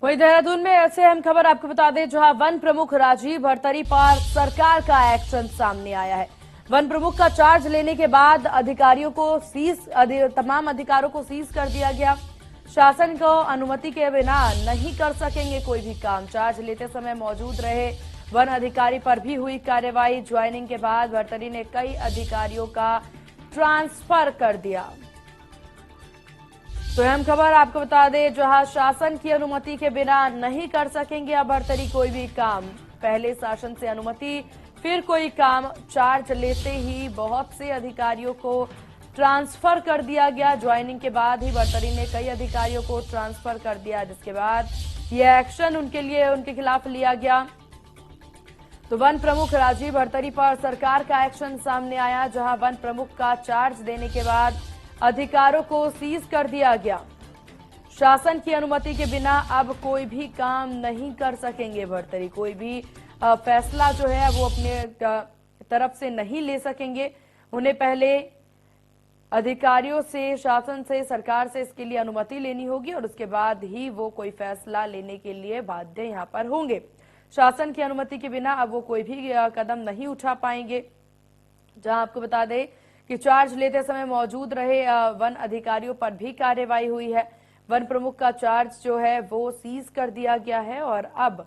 वहीं देहरादून में ऐसे अहम खबर आपको बता दें, जहां वन प्रमुख राजीव भरतरी पर सरकार का एक्शन सामने आया है। वन प्रमुख का चार्ज लेने के बाद तमाम अधिकारों को सीज कर दिया गया। शासन को अनुमति के बिना नहीं कर सकेंगे कोई भी काम। चार्ज लेते समय मौजूद रहे वन अधिकारी पर भी हुई कार्रवाई। ज्वाइनिंग के बाद भरतरी ने कई अधिकारियों का ट्रांसफर कर दिया। तो अहम खबर आपको बता दें, जहां शासन की अनुमति के बिना नहीं कर सकेंगे अब भरतरी कोई भी काम। पहले शासन से अनुमति, फिर कोई काम। चार्ज लेते ही बहुत से अधिकारियों को ट्रांसफर कर दिया गया। ज्वाइनिंग के बाद ही भरतरी ने कई अधिकारियों को ट्रांसफर कर दिया, जिसके बाद यह एक्शन उनके खिलाफ लिया गया। तो वन प्रमुख राजीव भरतरी पर सरकार का एक्शन सामने आया, जहां वन प्रमुख का चार्ज देने के बाद अधिकारों को सीज कर दिया गया। शासन की अनुमति के बिना अब कोई भी काम नहीं कर सकेंगे भरतरी। कोई भी फैसला जो है वो अपने तरफ से नहीं ले सकेंगे। उन्हें पहले अधिकारियों से, शासन से, सरकार से इसके लिए अनुमति लेनी होगी और उसके बाद ही वो कोई फैसला लेने के लिए बाध्य यहां पर होंगे। शासन की अनुमति के बिना अब वो कोई भी कदम नहीं उठा पाएंगे। जहां आपको बता दें कि चार्ज लेते समय मौजूद रहे वन अधिकारियों पर भी कार्रवाई हुई है। वन प्रमुख का चार्ज जो है वो सीज कर दिया गया है और अब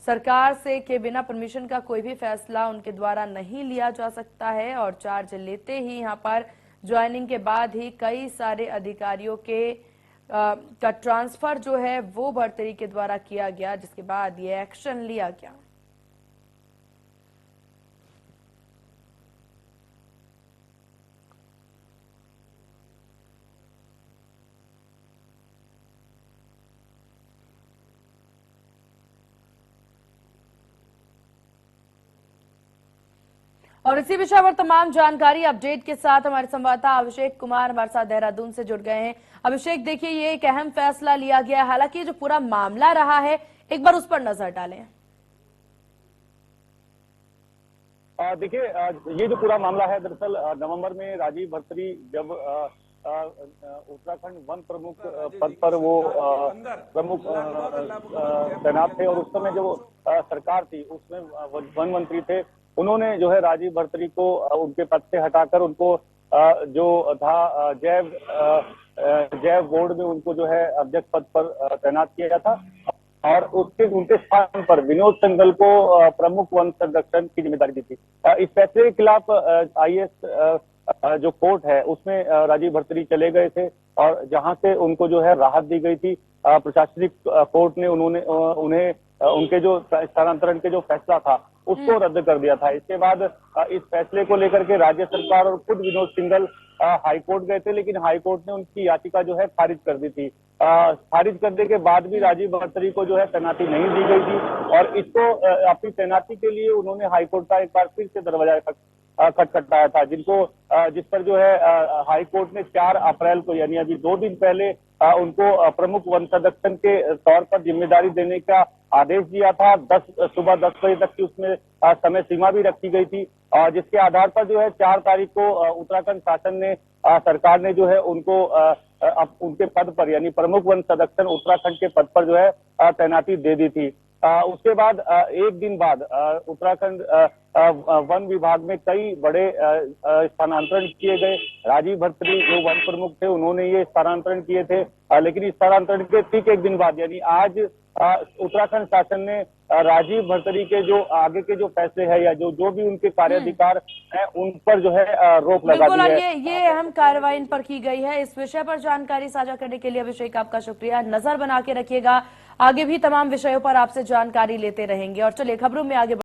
सरकार से के बिना परमिशन का कोई भी फैसला उनके द्वारा नहीं लिया जा सकता है। और चार्ज लेते ही यहां पर ज्वाइनिंग के बाद ही कई सारे अधिकारियों का ट्रांसफर जो है वो भरतरी के द्वारा किया गया, जिसके बाद ये एक्शन लिया गया। और इसी विषय पर तमाम जानकारी अपडेट के साथ हमारे संवाददाता अभिषेक कुमार हमारे साथ देहरादून से जुड़ गए हैं। अभिषेक, देखिए ये एक अहम फैसला लिया गया, हालांकि जो पूरा मामला रहा है एक बार उस पर नजर डालें। देखिए, ये जो पूरा मामला है, दरअसल नवंबर में राजीव भरतरी जब उत्तराखंड वन प्रमुख पद पर वो प्रमुख तैनात थे और उस समय जो सरकार थी उसमें वन मंत्री थे, उन्होंने जो है राजीव भरतरी को उनके पद से हटाकर उनको जो था जैव बोर्ड में उनको जो है अध्यक्ष पद पर तैनात किया गया था और उनके स्थान पर विनोद संगल को प्रमुख वन संरक्षण की जिम्मेदारी दी थी। इस फैसले के खिलाफ आईएएस जो कोर्ट है उसमें राजीव भरतरी चले गए थे और जहां से उनको जो है राहत दी गई थी। प्रशासनिक कोर्ट ने उन्हें उनके जो स्थानांतरण के जो फैसला था उसको रद्द कर दिया था। इसके बाद इस फैसले को लेकर के राज्य सरकार और खुद विनोद सिंघल हाईकोर्ट गए थे, लेकिन हाईकोर्ट ने उनकी याचिका जो है खारिज कर दी थी। खारिज करने के बाद भी राजीव भरतरी को जो है तैनाती नहीं दी गई थी और इसको अपनी तैनाती के लिए उन्होंने हाईकोर्ट का एक बार फिर से दरवाजा खटखटाया था, जिस पर जो है हाईकोर्ट ने 4 अप्रैल को, यानी अभी 2 दिन पहले उनको प्रमुख वन संरक्षण के तौर पर जिम्मेदारी देने का आदेश दिया था। सुबह 10 बजे तक की उसमें समय सीमा भी रखी गई थी, जिसके आधार पर जो है 4 तारीख को उत्तराखंड शासन ने, सरकार ने जो है उनको उनके पद पर, यानी प्रमुख वन संरक्षण उत्तराखंड के पद पर जो है तैनाती दे दी थी। उसके बाद एक दिन बाद उत्तराखंड वन विभाग में कई बड़े स्थानांतरण किए गए। राजीव भरतरी जो वन प्रमुख थे उन्होंने ये स्थानांतरण किए थे, लेकिन इस स्थानांतरण के ठीक एक दिन बाद, यानी आज उत्तराखंड शासन ने राजीव भरतरी के जो आगे के जो फैसले हैं या जो भी उनके कार्याधिकार हैं उन पर जो है रोक लगा दी है। ये अहम कार्रवाई इन पर की गई है। इस विषय पर जानकारी साझा करने के लिए अभिषेक आपका शुक्रिया। नजर बना के रखिएगा, आगे भी तमाम विषयों पर आपसे जानकारी लेते रहेंगे। और चलिए खबरों में आगे